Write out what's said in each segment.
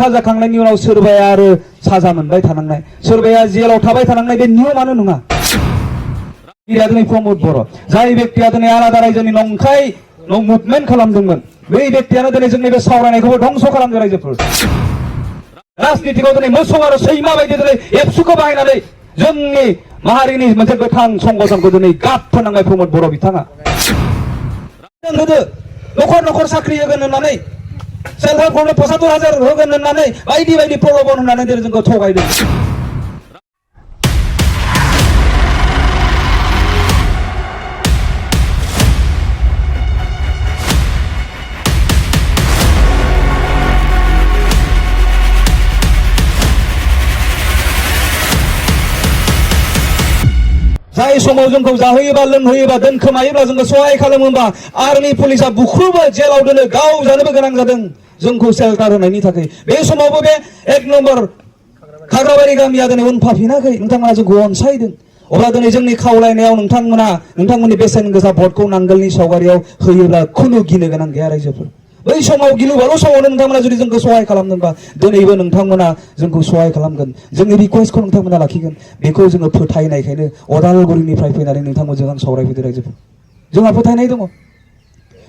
जोबथा जाखांनायनि उनाव सोरबाया आरो साजा मोनबाय थानांनाय, सोरबाया जेलाव थाबाय थानांनाय बे नियमानो नङा। दिनै प्रमद बर' जाय बेक्तिया दिनै आलादा रायजोनि नंखाय मुभमेन्ट खालामदोंमोन, बै बेक्तियानो दिनै जोंनि बे सावरायनायखौबो धंस खालामदों रायजोफोर। राजनितिकआव दिनै मोसौ आरो सैमा बायदि दिनै एबसुखौ बाहायनानै जोंनि माहारिनि मोनसे गोथां संगठनखौ दिनै गाब फोनांनाय प्रमद बर' बिथाङा होदो न'खर न'खर साख्रि होगोन होननानै, सेल्फ हेल्प ग्रुपनो 75,000 होगोन होननानै बायदि बायदि प्रलोभन होननानै दिनै जोंखौ थगायदों। जाय समाव जोंखौ जाहोयोबा लोंहोयोबा दोनखोमायोब्ला जोंखौ सहाय खालामोबा आर्मी पुलिसा बुख्रुबो जेलाव दोनो, गाव जानोबो गोनां जादों जोंखौ सेल्टार होनायनि थाखाय। बे समावबो बे 1 नम्बर खाग्राबारि गामिया दिनै उनफाफिनाखै, नोंथांमोना जोंखौ अनसायदों। अब्ला दिनै जोंनि खावलायनायाव नोंथांमोना नोंथांमोननि बेसेन गोसा भटखौ नांगोलनि सावगारियाव होयोब्ला खुनु गिनो गोनां गैया रायजोफोर। बै समाव गिलु-बालु समावनो नोंथांमोना जुदि जोंखौ सहाय खालामदोंबा दिनैबो नोंथांमोना जोंखौ सहाय खालामगोन, जोंनि रिक्वेस्टखौ नोंथांमोना लाखिगोन। बेखौ जोङो फोथायनायखायनो अदालगुरिनिफ्राय फैनानै नोंथांमोनजों आं सावरायफैदों रायजोफोर। जोंहा फोथायनाय दङ,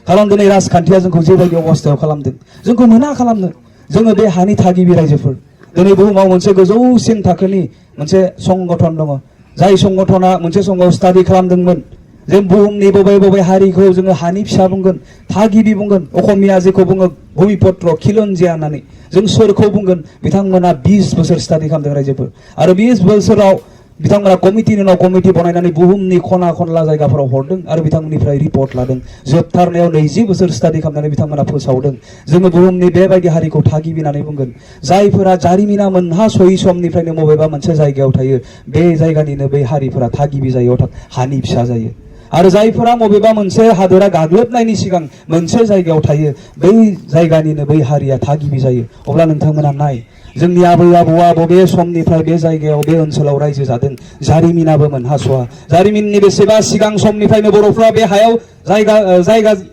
खारन दिनै राजखान्थिया जोंखौ जेबायदि अबस्थायाव खालामदों, जोंखौ मोना खालामनो। जोङो बे हानि थागिबि रायजोफोर। दिनै बुहुमाव मोनसे गोजौसिन थाखोनि मोनसे संगठन दङ, जाय संगठना मोनसे समाव स्टाडि खालामदोंमोन जे बुहुमनि बबे बबे हारिखौ जोङो हानि फिसा बुंगोन, थागिबि बुंगोन, असमिया जेखौ बुङो भुमिपत्र खिलन्जिया होननानै, जों सोरखौ बुंगोन, बिथांमोना 20 बोसोर स्टाडि खालामदों रायजोफोर। आरो 20 बोसोराव बिथांमोना कमिटिनि उनाव कमिटि बनायनानै बुहुमनि खना खनला जायगाफोराव हरदों आरो बिथांमोननिफ्राय रिपर्ट लादों। जोबथारनायाव 20 बोसोर स्टाडि खालामनानै बिथांमोना फोसावदों। जोङो बुहुमनि बेबायदि हारिखौ थागिबि होननानै बुंगोन, जायफोरा जारिमिना मोनहासयै समनिफ्रायनो बबेबा मोनसे जायगायाव थायो, बे जायगानिनो बै हारिफोरा थागिबि जायो, अर्थात हानि फिसा जायो। आरो जायफोरा बबेबा मोनसे हादोरा गाग्लोबनायनि सिगां मोनसे जायगायाव थायो, बै जायगानिनो बै हारिया थागिबि जायो। अब्ला नोंथांमोना नाय, जोंनि आबै आबौआ बबे समनिफ्राय बे जायगायाव बे ओनसोलाव रायजो जादों, जारिमिनाबो मोनहासवा। जारिमिननि बेसेबा सिगां समनिफ्रायनो बर'फ्रा बे हायाव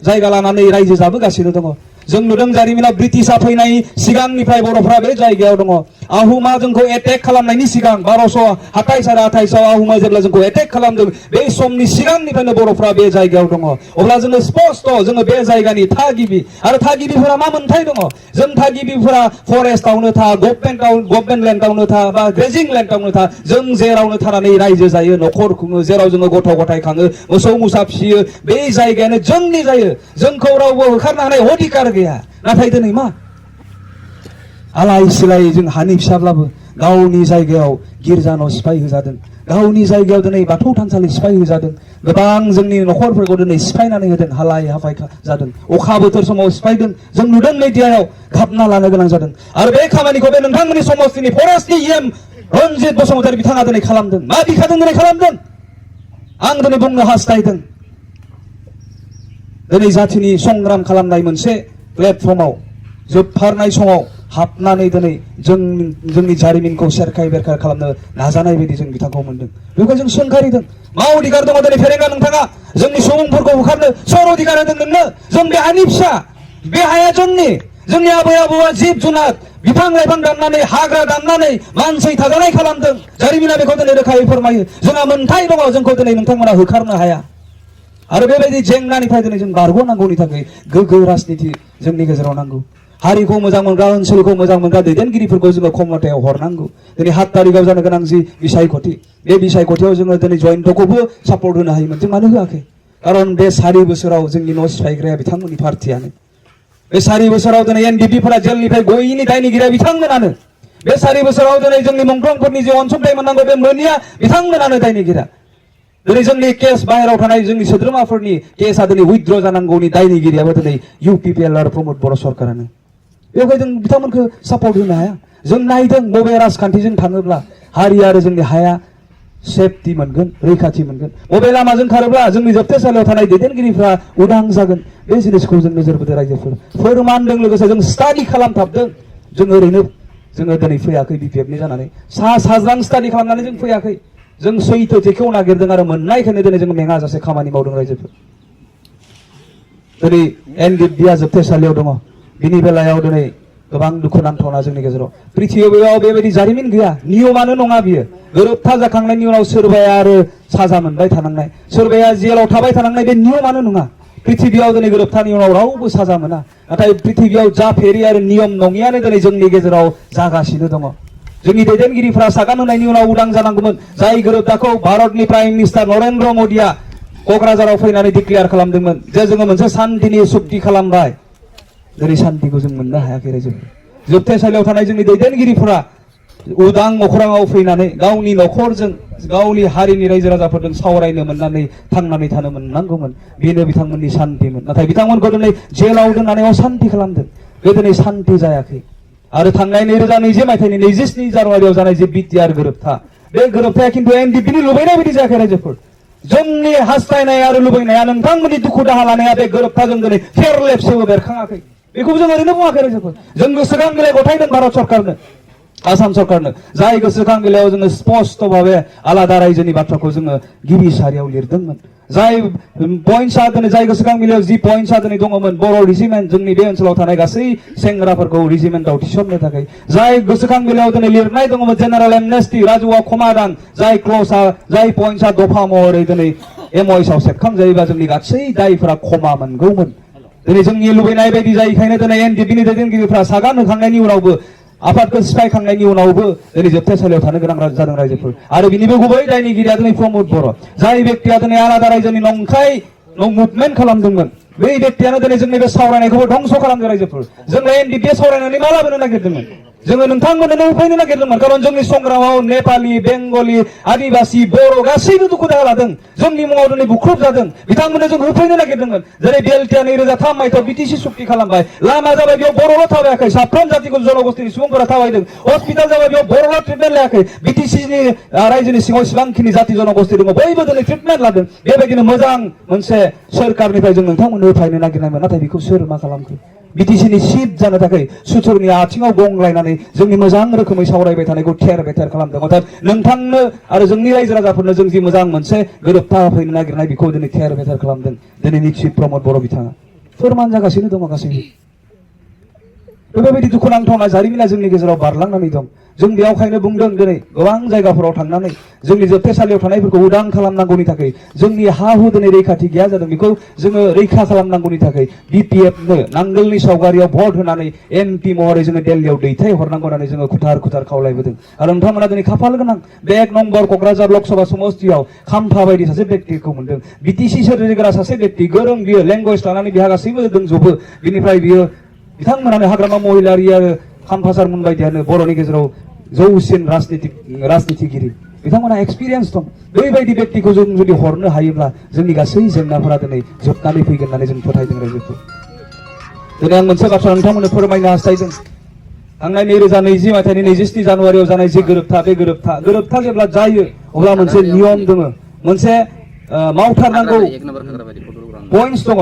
जायगा लानानै रायजो जाबोगासिनो दङ। जों नुदों जारिमिनाव ब्रिटिशआ फैनाय सिगांनिफ्राय बर'फ्रा बे जायगायाव दङ। आहमा जोंखौ एटेक खालामनायनि सिगां 1228 आरो 28 आहमा जेब्ला जोंखौ एटेक खालामदों, बे समनि सिगांनिफ्रायनो बर'फ्रा बे जायगायाव दङ। अब्ला जोङो स्पष्ट, जोङो बे जायगानि थागिबि। आरो थागिबिफोरा मा मोन्थाय दङ? जों थागिबिफोरा फरेस्टआवनो था, गभर्नमेन्ट लेन्डआवनो था, बा ग्रेजिं लेन्डआवनो था, जों जेरावनो थानानै रायजो जायो, न'खर खुङो, जेराव जोङो गथ' गथाय खाङो, मोसौ मुसा फिसियो, बे जायगायानो जोंनि जायो। जोंखौ रावबो होखारनो हानाय अधिकार गैया। नाथाय दिनै मा आलाय सिलाय जों हानि फिसाब्लाबो गावनि जायगायाव गिर्जा न' सिफाय होजादों, गावनि जायगायाव दिनै बाथौ थानसालि सिफाय होजादों, गोबां जोंनि न'खरफोरखौ दिनै सिफायनानै होदों, हालाय हाफाय जादों, अखा बोथोर समाव सिफायदों। जों नुदों मेडियायाव घाबना लानो गोनां जादों। आरो बे खामानिखौ बे नोंथांमोननि समस्तिनि फरेस्टनि EM रन्जित बसुमतारी बिथाङा दिनै खालामदों। मा बिखादों दिनै खालामदों? आं दिनै बुंनो हास्थायदों, दिनै जाथिनि संग्राम खालामनाय मोनसे प्लेटफर्माव जोबथारनाय समाव हाबनानै दिनै जोंनि जारिमिनखौ सेरखाय बेरखाय खालामनो नाजानाय बायदि जों बिथांखौ मोनदों। बेखौ जों सोंखारिदों। मा अधिकार दङ दिनै फेरेंगा नोंथाङा जोंनि सुबुंफोरखौ होखारनो? सोर अधिकार होदों नोंनो? जों बे हानि फिसा, बे हाया जोंनि आबै आबौआ जिब जुनार, बिफां लाइफां दाननानै, हाग्रा दाननानै मानसि थाजानाय खालामदों। जारिमिना बेखौ दिनै रोखायै फोरमायो। जोंहा मोन्थाय दङ, जोंखौ दिनै नोंथांमोना होखारनो हाया। आरो बेबायदि जेंनानिफ्राय दिनै जों बारग'नांगौनि थाखाय गोग्गो राजनिति जोंनि गेजेराव नांगौ। हारिखौ मोजां मोनग्रा, ओनसोलखौ मोजां मोनग्रा दैदेनगिरिफोरखौ जोङो क्षमतायाव हरनांगौ। दिनै 7 तारिखआव जानो गोनां जि बिसायख'थि, बे बिसायख'थियाव जोङो दिनै जयन्तखौबो सापर्ट होनो हायोमोन, जों मानो होआखै? खारन बे 4 बोसोराव जोंनि न' सिफायग्राया बिथांमोननि पार्टियानो। बे 4 बोसोराव दिनै NDP फोरा जेलनिफ्राय गयैनि दायनिगिरिया बिथांमोनानो। बे 4 बोसोराव दिनै जोंनि मुंख्लंफोरनि जे अनसुंथाइ मोननांगौ बे मोनिया बिथांमोनानो दायनिगिरिया। दिनै जोंनि केस बाहेराव थानाय जोंनि सोद्रोमाफोरनि केसआ दिनै उइथड्र जानांगौनि दायनिगिरियाबो दिनै UPPL आरो प्रमद बर' सरकारानो। बेवहाय जों बिथांमोनखौ सापर्ट होनो हाया। जों नायदों बबे राजखान्थिजों थाङोब्ला हारि आरो जोंनि हाया सेफटि मोनगोन, रैखाथि मोनगोन, बबे लामाजों खारोब्ला जोंनि जोबथेसालियाव थानाय दैदेनगिरिफ्रा उदां जागोन, बे जिनिसखौ जों नोजोर बोदों रायजोफोर। फोरमानदों लोगोसे जों स्टाडि खालामथाबदों। जोङो दिनै फैयाखै BPF नि जानानै, साज्रां स्टाडि खालामनानै जों फैयाखै। जों सैथोथिखौ नागिरदों आरो मोननायखायनो दिनै जों मेङाजासे खामानि मावदों रायजोफोर। दिनै NDP आ जोबथेसालियाव दङ, बिनि बेलायाव दिनै गोबां दुखुनांथावना जोंनि गेजेराव पृथिबियाव बेबायदि जारिमिन गैया नियमानो नङा बियो गोरोबथा जाखांनायनि उनाव सोरबाया आरो साजा मोनबाय थानांनाय सोरबाया जेलाव थाबाय थानांनाय बे नियमानो नङा पृथिबियाव दिनै गोरोबथानि उनाव रावबो साजा मोना नाथाय पृथिबियाव जाफेरि आरो नियम नङियानो दिनै जोंनि गेजेराव जागासिनो दङ जोंनि दैदेनगिरिफ्रा सागान होनायनि उनाव उदां जानांगौमोन जाय गोरोबथाखौ भारतनि प्राइम मिनिस्टार नरेन्द्र मदिया क'क्राझाराव फैनानै डिक्लेयार खालामदोंमोन जे जोङो मोनसे शान्तिनि सुक्ति खालामबाय दिनै शान्तिखौ जों मोननो हायाखै रायजोफोर जोबथेसालियाव थानाय जोंनि दैदेनगिरिफोरा उदां अख्राङाव फैनानै गावनि न'खरजों गावनि हारिनि रायजो राजाफोरजों सावरायनो मोननानै थांनानै थानो मोननांगौमोन बेनो बिथांमोननि शान्तिमोन नाथाय बिथांमोनखौ दिनै जेलाव दोननानै अशान्ति खालामदों बे दिनै शान्ति जायाखै आरो थांनाय 2020 मायथाइनि 27 जानुवारियाव जानाय जे बिटिआर गोरोबथा बे गोरोबथाया खिन्थु एनडिपिनि लुबैनाय बायदि जायाखै रायजोफोर जोंनि हास्थायनाय आरो लुबैनाया नोंथांमोननि दुखु दाहा लानाया बे गोरोबथाजों दिनै फेरलेबसेबो बेरखाङाखै बेखौ जों ओरैनो बुङाखै रायजोफोर जों गोसोखां बिलाइ गथायदों भारत सरकारनो आसाम सरकारनो जाय गोसोखां बिलाइयाव जोङो स्पष्ट भावे आलादा रायजोनि बाथ्राखौ जोङो गिबि सारियाव लिरदोंमोन जाय पइन्टसा दिनै जाय गोसोखां बिलाइयाव जि पइन्टसा दिनै दङमोन बर' रेजिमेन्ट जोंनि बे ओनसोलाव थानाय गासै सेंग्राफोरखौ रेजिमेन्टआव थिसननो थाखाय जाय गोसोखां बिलाइयाव दिनै लिरनाय दङमोन जेनेरेल एमनेस्टि राजुवा खमादान जाय क्ल'जआ जाय पइन्टसा दफा महरै दिनै एमअएसआव सेबखांजायोबा जोंनि गासै दायफोरा खमा मोनगौमोन दिनै जोंनि लुबैनाय बायदि जायैखायनो दिनै एनडिपिनि दैदेनगिरिफ्रा सागान होखांनायनि उनावबो आफादखौ सिफायखांनायनि उनावबो दिनै जोबथेसालियाव थानो गोनां जादों रायजोफोर आरो बिनिबो गुबै दायनिगिरिया दिनै प्रमद बर' जाय बेक्तिया दिनै आलादा रायजोनि नंखाय मुभमेन्ट खालामदोंमोन बै बेक्तियानो दिनै जोंनि बे सावरायनायखौबो ध्वंस खालामदों रायजोफोर जोंनो एनडिपिए सावरायनानै मा लाबोनो नागिरदोंमोन जोङो नोंथांमोननो उफायनो नागिरदोंमोन खारन जोंनि संग्रामाव नेपालि बेंगलि आदिबासि बर' गासैबो दुखु दाहा लादों जोंनि मुङाव दिनै बुख्रुब जादों बिथांमोननो जों उफायनो नागिरदोंमोन जेरै बेलटिया 2003 मायथाइयाव बिटिसि सुक्ति खालामबाय लामा जाबाय बेयाव बर'ल' थाबायाखै साफ्रोम जातिखौ जनगोष्ठीनि सुबुंफोरा थाबायदों हस्पिटाल जाबाय बेयाव बर'ल' ट्रिटमेन्ट लायाखै बिटिसिनि रायजोनि सिङाव जेसेबांखिनि जाति जनगोष्ठी दङ बयबो दिनै ट्रिटमेन्ट लादों बेबायदिनो मोजां मोनसे सोरखारनिफ्राय जों नोंथांमोननो उफायनो नागिरनायमोन नाथाय बेखौ सोर मा खालामखो बिटिसिनि सिट जानो थाखाय सुथुरनि आथिङाव गंलायनानै जोंनि मोजां रोखोमै सावरायबाय थानायखौ थेर बेथेर खालामदों अर्थात नोंथांनो आरो जोंनि रायजो राजाफोरनो जों जि मोजां मोनसे गोरोबथा होफैनो नागिरनाय बेखौ दिनै थेर बेथेर खालामदों दिनैनि चिफ प्रमद बर' बिथाङा फोरमान जागासिनो दङ गासैबो बेबायदि दुखुनांथावना जारिमिना जोंनि गेजेराव बारलांनानै दं जों बेयावखायनो बुंदों दिनै गोबां जायगाफोराव थांनानै जोंनि जोबथेसालियाव थानायफोरखौ उदां खालामनांगौनि थाखाय जोंनि हा हु दिनै रैखाथि गैया जादों बेखौ जोङो रैखा खालामनांगौनि थाखाय बिपिएफनो नांगोलनि सावगारियाव भट होनानै एमपि महरै जोङो दिल्लीयाव दैथाय हरनांगौ होननानै जोङो खुथार खुथार खावलायबोदों आरो नोंथांमोना दिनै खाफाल गोनां बे 1 नम्बर क'क्राझार लकसभा समस्तियाव खाम्फा बायदि सासे बेक्तिखौ मोनदों बिटिसि सोरजिग्रा सासे बेक्ति गोरों बियो लेंगुवेज लानानै बिहा गासैबो दंजोबो बिनिफ्राय बियो बिथांमोनानो हाग्रामा महिलारि आरो खाम्फासारमोन बायदियानो बर'नि गेजेराव जौसिन राजनितिगिरि बिथांमोना एक्सपिरियेन्स दं बेबायदि बेक्तिखौ जों जुदि हरनो हायोब्ला जोंनि गासै जेंनाफोरा दिनै जोबनानै फैगोन होननानै जों फोथायदों रायजोखौ दिनै आं मोनसे बाथ्रा नोंथांमोननो फोरमायनो हास्थायदों थांनाय 2020 मायथाइनि 27 जानुवारियाव जानाय जे गोरोबथा बे गोरोबथा जेब्ला जायो अब्ला मोनसे नियम दङ मोनसे मावथारनांगौ पइन्टस दङ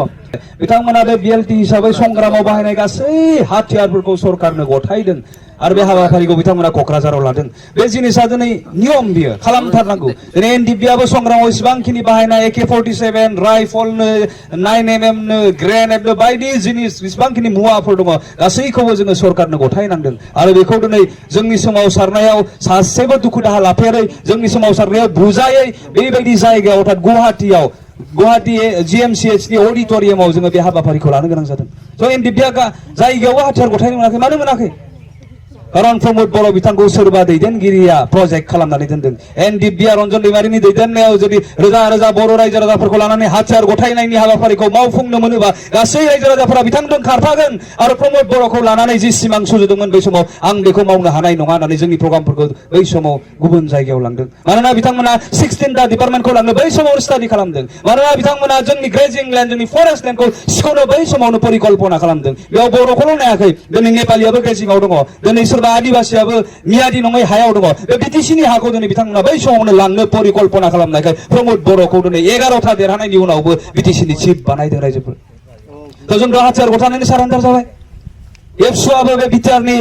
बिथांमोना बे बिएलटि हिसाबै संग्रामाव बाहायनाय गासै हाथियारफोरखौ सरकारनो गथायदों आरो बे हाबाफारिखौ बिथांमोना क'क्राझाराव लादों बे जिनिसा दिनै नियम बियो खालामथारनांगौ दिनै एनडिपिआबो संग्रामाव इसेबांखिनि बाहायनाय AK-47 राइफलनो 9mm नो ग्रेनेडनो बायदि जिनिस जेसेबांखिनि मुवाफोर दङ गासैखौबो जोङो सरकारनो गथायनांदों आरो बेखौ दिनै जोंनि सोमावसारनायाव सासेबो दुखु दाहा लाफेरै जोंनि सोमावसारनायाव बुजायै बेबायदि जायगायाव अर्थात गुवाहाटी GMCH नि अडिटरियामाव जोङो बे हाबाफारिखौ लानो गोनां जादों स' एनडिपिआ जायगायावबो हाथियार गथायनो मोनाखै मानो मोनाखै खारन प्रमद बर' बिथांखौ सोरबा दैदेनगिरिया प्रजेक्ट खालामनानै दोनदों एनडिपिआ रन्जन दैमारिनि दैदेननायाव जुदि रोजा रोजा बर' रायजो राजाफोरखौ लानानै हाथियार गथायनायनि हाबाफारिखौ मावफुंनो मोनोबा गासै रायजो राजाफोरा बिथांजों खारफागोन आरो प्रमद बर'खौ लानानै जि सिमां सुजुदोंमोन बै समाव आं बेखौ मावनो हानाय नङा होननानै जोंनि प्रग्रामफोरखौ बै समाव गुबुन जायगायाव लांदों मानोना बिथांमोना 16टा डिपार्टमेन्टखौ लांनो बै समावनो स्टाडि खालामदों मानोना बिथांमोना जोंनि ग्रेजिं लेन्ड जोंनि फरेस्ट लेन्डखौ सिख'नो बै समावनो परिकल्पना खालामदों बेयाव बर'खौल' नायाखै दिनै नेपालियाबो ग्रेजिंआव दङ दिनै सोरबा आदिबासियाबो मियादि नङै हायाव दङ बे बिटिसिनि हाखौ दिनै बिथांमोना बै समावनो लांनो परिकल्पना खालामनायखाय प्रमद बर'खौ दिनै 11था देरहानायनि उनावबो बिटिसिनि चिफ बानायदों रायजोफोर जोंथ' हाथियार गथायनानै सारेन्डार जाबाय एबसुआबो बे बिटिआरनि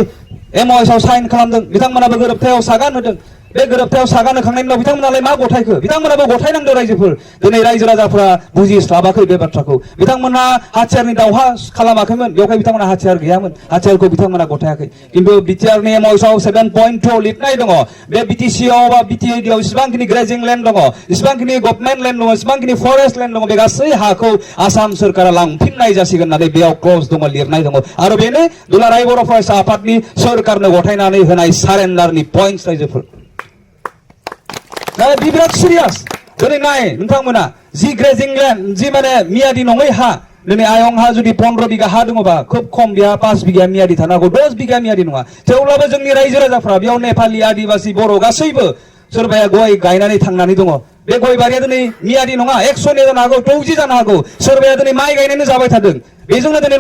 MOS आव साइन खालामदों बिथांमोनाबो गोरोबथायाव सागान होदों बे गोरोबथायाव सागान होखांनायनि उनाव बिथांमोनालाय मा गथायखो बिथांमोनाबो गथायनांदों रायजोफोर दिनै रायजो राजाफोरा बुजिस्लाबाखै बे बाथ्राखौ बिथांमोना हाथियारनि दावहा खालामाखैमोन बेवहाय बिथांमोना हाथियार गैयामोन हाथियारखौ बिथांमोना गथायाखै किन्तु बिटिआरनि एमअएसआव 7.2 लिरनाय दङ बे बिटिसिआव बा बिटिएडिआव जेसेबांखिनि ग्रेजिं लेन्ड दङ जेसेबांखिनि गभर्नमेन्ट लेन्ड दङ जेसेबांखिनि फरेस्ट लेन्ड दङ बे गासै हाखौ आसाम सरकारा लांफिननाय जासिगोन होननानै बेयाव क्लज दङ लिरनाय दङ आरो बेनो दुलाराय बर' फरायसा आफादनि सरकारनो गथायनानै होनाय सारेन्डारनि पइन्टस रायजोफोर दा बे बिराद सिरियास दिनै नाय नोंथांमोना जि ग्रेजिं लेन्ड जि माने मियादि नङै हा दिनै आयंहा जुदि 15 बिघा हा दङबा खुब खम बेहा 5 बिघा मियादि थानो हागौ 10 बिघा मियादि नङा थेवब्लाबो जोंनि रायजो राजाफ्रा बेयाव नेपालि आदिबासि बर' गासैबो सोरबाया गय गायनानै थांनानै दङ बे गय बारिया दिनै मियादि नङा 100 जानो हागौ 60 जानो हागौ सोरबाया दिनै माइ गायनानै जाबाय थादों बेजोंनो दिनै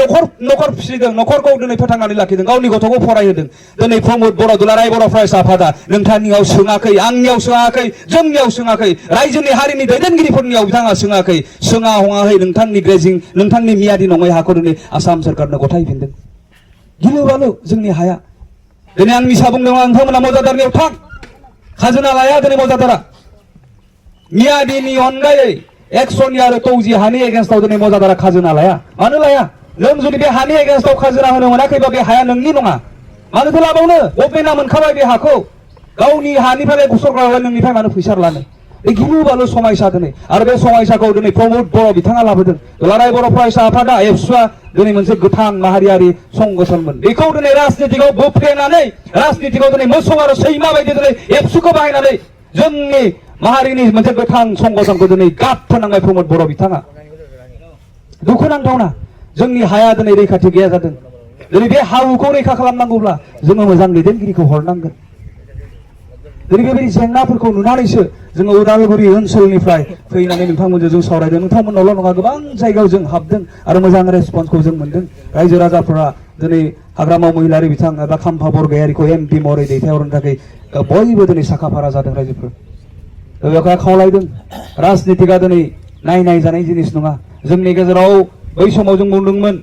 नखर फिसिदों नखरखौ दिनै फोथांनानै लाखिदों गावनि गथ'खौ फरायहोदों दिनै प्रमोद बर' दुलाराय बर' फरायसा आफादा नोंथांनियाव सोङाखै आंनियाव सोङाखै जोंनियाव सोङाखै रायजोनि हारिनि दैदेनगिरिफोरनियाव बिथाङा सोङाखै सोङा हङाखै नोंथांनि ग्रेजिं नोंथांनि मियादि नङै हाखौ दिनै आसाम सरकारनो गथायफिनदों गिलु बालु जोंनि हाया दिनै आं मिसा बुंदों नोंथांमोना मजादारनियाव थां खाजोना लाया दिनै मजादारा मियादिनि अनगायै 100 आरो 30 हानि एगेन्स्टआव दिनै मजादारा खाजोना लाया मानो लाया नों जुदि बे हानि एगेन्स्टआव खाजोना होनो मोनाखैबा बे हाया नोंनि नङा मानोथो लाबावनो गभर्नमेन्टआ मोनखाबाय बे हाखौ गावनि हानिफ्राय गसरग्रालाय नोंनिफ्राय मानो फैसा लानो बे गिलु बालु समायसा दिनै आरो बे समायसाखौ दिनै प्रमोद बर' बिथाङा लाबोदों दुलाराय बर' फरायसा आफादा एबसुआ दिनै मोनसे गोथां माहारियारि संगठनमोन बेखौ दिनै राजनितिखौ बोफ्लेनानै राजनितिखौ दिनै मोसौ आरो सैमा बायदि दिनै एबसुखौ बाहायनानै जोंनि माहारिनि मोनसे गोथां संगठनखौ दिनै गाब फोनांबाय प्रमोद बर' बिथाङा दुखुनांथावना जोंनि हाया दिनै रैखाथि गैया जादों दिनै बे हाखौ रैखा खालामनांगौब्ला जोङो मोजां दैदेनगिरिखौ हरनांगोन दिनै बेबायदि जेंनाफोरखौ नुनानैसो जोङो उदालगुरि ओनसोलनिफ्राय फैनानै नोंथांमोनजों जों सावरायदों नोंथांमोनावल' नङा गोबां जायगायाव जों हाबदों आरो मोजां रेसपन्सखौ जों मोनदों रायजो राजाफोरा दिनै हाग्रामा महिलारि बिथां एबा खाम्फा बरगयारिखौ एमपि महरै दैथायहरनो थाखाय बयबो दिनै साखाफारा जादों रायजोफोर बेवहाय खावलायदों राजनितिका दिनै नायनाय जानाय जिनिस नङा जोंनि गेजेराव बै समाव जों बुंदोंमोन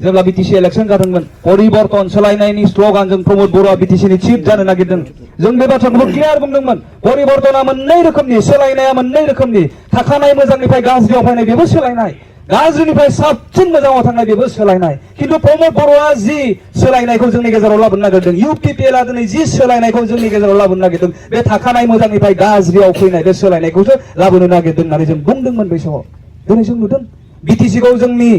जेब्ला बिटिसि इलेक्शन जादोंमोन परिबर्तन सोलायनायनि स्ल'गानजों प्रमोद बर'आ बिटिसिनि चिफ जानो नागिरदों जों बे बाथ्राखौ क्लियार बुंदोंमोन परिबर्तना मोननै रोखोमनि सोलायनाया मोननै रोखोमनि थाखानाय मोजांनिफ्राय गाज्रियाव फैनाय बेबो सोलायनाय गाज्रिनिफ्राय साबसिन मोजाङाव थांनाय बेबो सोलायनाय किन्तु प्रमोद बर'आ जि सोलायनायखौ जोंनि गेजेराव लाबोनो नागिरदों इउपिपिएलआ दिनै जि सोलायनायखौ जोंनि गेजेराव लाबोनो नागिरदों बे थाखानाय मोजांनिफ्राय गाज्रियाव फैनाय बे सोलायनायखौसो लाबोनो नागिरदों होननानै जों बुंदोंमोन बै समाव दिनै जों नुदों बिटिसिखौ जोंनि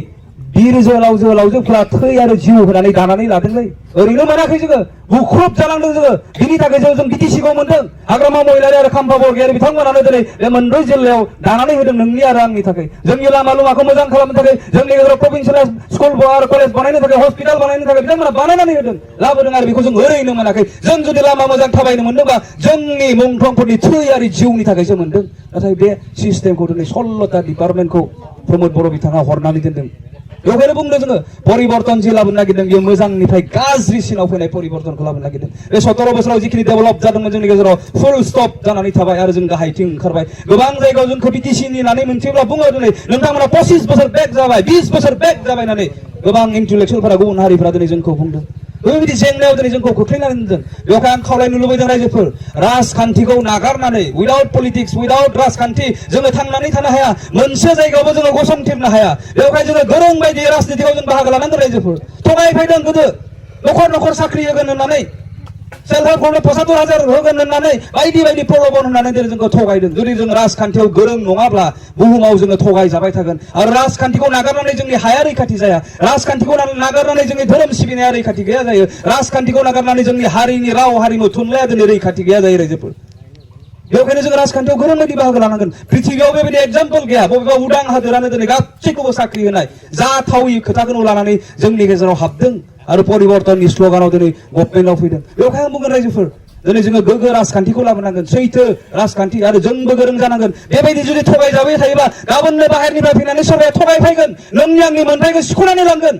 बिर जोहोलावजोफ्रा थै आरो जिउ होनानै दानानै लादोंलै ओरैनो मोनाखै जोङो बुख्रुब जालांदों जोङो बिनि थाखाय जों बिटिसिखौ मोनदों हाग्रामा महिलारि आरो खाम्फा बरगयारि बिथांमोनानो दिनै बे मोनब्रै जिल्लायाव दानानै होदों नोंनि आरो आंनि थाखाय जोंनि लामा लुमाखौ मोजां खालामनो थाखाय जोंनि गेजेराव प्रभिन्सियेल स्कुल आरो कलेज बानायनो थाखाय हस्पिटाल बानायनो थाखाय बिथांमोना बानायनानै होदों लाबोदों आरो बेखौ जों ओरैनो मोनाखै जों जुदि लामा मोजां थाबायनो मोनदोंबा जोंनि मुंख्लंफोरनि थै आरो जिउनि थाखायसो मोनदों नाथाय बे सिस्टेमखौ दिनै 16टा डिपार्टमेन्टखौ प्रमोद बर' बिथाङा हरनानै दोनदों बेवहायनो बुंदों जोङो परिबर्तन जि लाबोनो नागिरदों बेयो मोजांनिफ्राय गाज्रिसिनाव फैनाय परिबर्तनखौ लाबोनो नागिरदों बे 17 बोसोराव जिखिनि डेभेलप जादोंमोन जोंनि गेजेराव फुल स्टप जानानै थाबाय आरो जों गाहायथिं ओंखारबाय गोबां जायगायाव जोंखौ बिटिसिनि होननानै मोनसेब्ला बुङो दिनै नोंथांमोना 25 बोसोर बेक जाबाय 20 बोसोर बेक जाबाय होननानै गोबां इन्टेलेक्सुवेलफोरा गुबुन हारिफोरा दिनै जोंखौ बुंदों बेबायदि जेंनायाव दिनै जोंखौ खोख्लैनानै दोनदों बेवहाय आं खावलायनो लुबैदों रायजोफोर राजखान्थिखौ नागारनानै उइदाउट पलिटिक्स उइदाउट राजखान्थि जोङो थांनानै थानो हाया मोनसे जायगायावबो जोङो गसंथेबनो हाया बेवहाय जोङो गोरों बायदि राजनितियाव जों बाहागो लानांगोन रायजोफोर थगायफैदों गोदो न'खर साख्रि होगोन होननानै सेल्फ हेल्प ग्रुपनो 75,000 होगोन होननानै बायदि बायदि प्रलोभन होननानै दिनै जोंखौ थगायदों जुदि जों राजखान्थियाव गोरों नङाब्ला बुहुमाव जोङो थगायजाबाय थागोन आरो राजखान्थिखौ नागारनानै जोंनि हाया रैखाथि जाया राजखान्थिखौ नागारनानै जोंनि धोरोम सिबिनाया रैखाथि गैया जायो राजखान्थिखौ नागारनानै जोंनि हारिनि राव हारिमु थुनलाइया दिनै रैखाथि गैया जायो रायजोफोर बेवहायनो जों राजखान्थियाव गोरों बायदि बाहागो लानांगोन पृथिबियाव बेबायदि एग्जाम्पल गैया बबेबा उदां हादोरानो दिनै गासैखौबो साख्रि होनाय जाथावै खोथाखौनो लानानै जोंनि गेजेराव हाबदों आरो परिबर्तननि स्ल'गानाव दिनै गभर्नमेन्टआव फैदों बेवहाय आं बुंगोन रायजोफोर दिनै जोङो गोग्गो राजखान्थिखौ लाबोनांगोन सैथो राजखान्थि आरो जोंबो गोरों जानांगोन बेबायदि जुदि थगायजाबाय थायोबा गाबोननो बाहेरनिफ्राय फैनानै सोरबाया थगायफैगोन नोंनि आंनि मोनथायखौ सिख'नानै लांगोन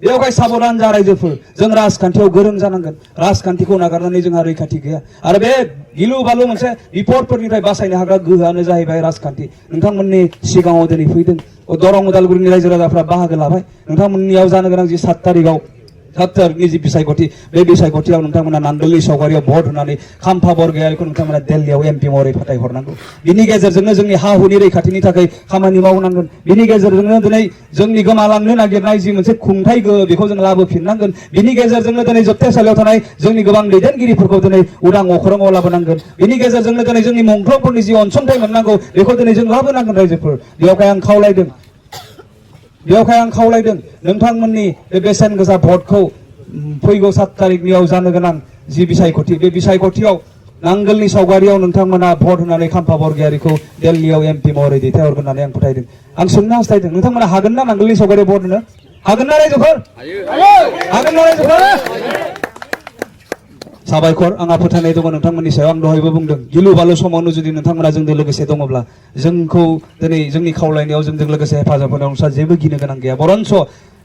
बेवहाय साबधान जा रायजोफोर जों राजखान्थियाव गोरों जानांगोन राजखान्थिखौ नागारनानै जोंहा रैखाथि गैया आरो बे गिलु बालु मोनसे बिपदफोरनिफ्राय बासायनो हाग्रा गोहोआनो जाहैबाय राजखान्थि नोंथांमोननि सिगाङाव दिनै फैदों दरं उदालगुरिनि रायजो राजाफ्रा बाहागो लाबाय नोंथांमोननियाव जानो गोनां जि 7 तारिखआव खत्तर निजी बिसायख'थि बे बिसायख'थियाव नोंथांमोना नांगोलनि सावगारियाव भट होनानै खाम्फा बरगयारिखौ नोंथांमोना दिल्लीयाव एमपि महरै फाथायहरनांगौ बिनि गेजेरजोंनो जोंनि हा हुनि रैखाथिनि थाखाय खामानि मावनांगोन बिनि गेजेरजोंनो दिनै जोंनि गोमालांनो नागिरनाय जि मोनसे खुंथाय गोहो बेखौ जों लाबोफिननांगोन बिनि गेजेरजोंनो दिनै जोबथेसालियाव थानाय जोंनि गोबां दैदेनगिरिफोरखौ दिनै उदां अख्राङाव लाबोनांगोन बिनि गेजेरजोंनो दिनै जोंनि मुंख्लंफोरनि जि अनसुंथाइ मोननांगौ बेखौ दिनै जों लाबोनांगोन रायजोफोर बेवहाय आं खावलायदों नोंथांमोननि बे बेसेन गोसा भटखौ फैगौ 7 तारिखनियाव जानो गोनां जि बिसायख'थि बे बिसायख'थियाव नांगोलनि सावगारियाव नोंथांमोना भट होनानै खाम्फा बरगयारिखौ दिल्लीयाव एमपि महरै दैथायहरगोन होननानै आं फोथायदों आं सोंनो हास्थायदों नोंथांमोना हागोन ना नांगोलनि सावगारियाव भट होनो हागोन ना रायजोफोर हागोन ना रायजोफोर साबायखर आंहा फोथायनाय दङ नोंथांमोननि सायाव आं दहायबो बुंदों गिलु बालु समावनो जुदि नोंथांमोना जोंजों लोगोसे दङब्ला जोंखौ दिनै जोंनि खावलायनायाव जोंजों लोगोसे हेफाजाब होनायाव नोंस्रा जेबो गिनो गोनां गैया बरन्स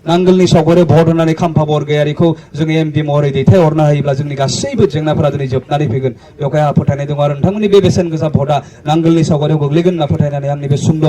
नांगोलनि सावगारियाव भट होनानै खाम्फा बरगयारिखौ जोङो एमपि महरै दैथायहरनो हायोब्ला जोंनि गासैबो जेंनाफोरा दिनै जोबनानै फैगोन बेवहाय आंहा फोथायनाय दङ आरो नोंथांमोननि बे बेसेन गोसा भटआ नांगोलनि सावगारियाव गोग्लैगोन होनना फोथायनानै आंनि बे सुंद'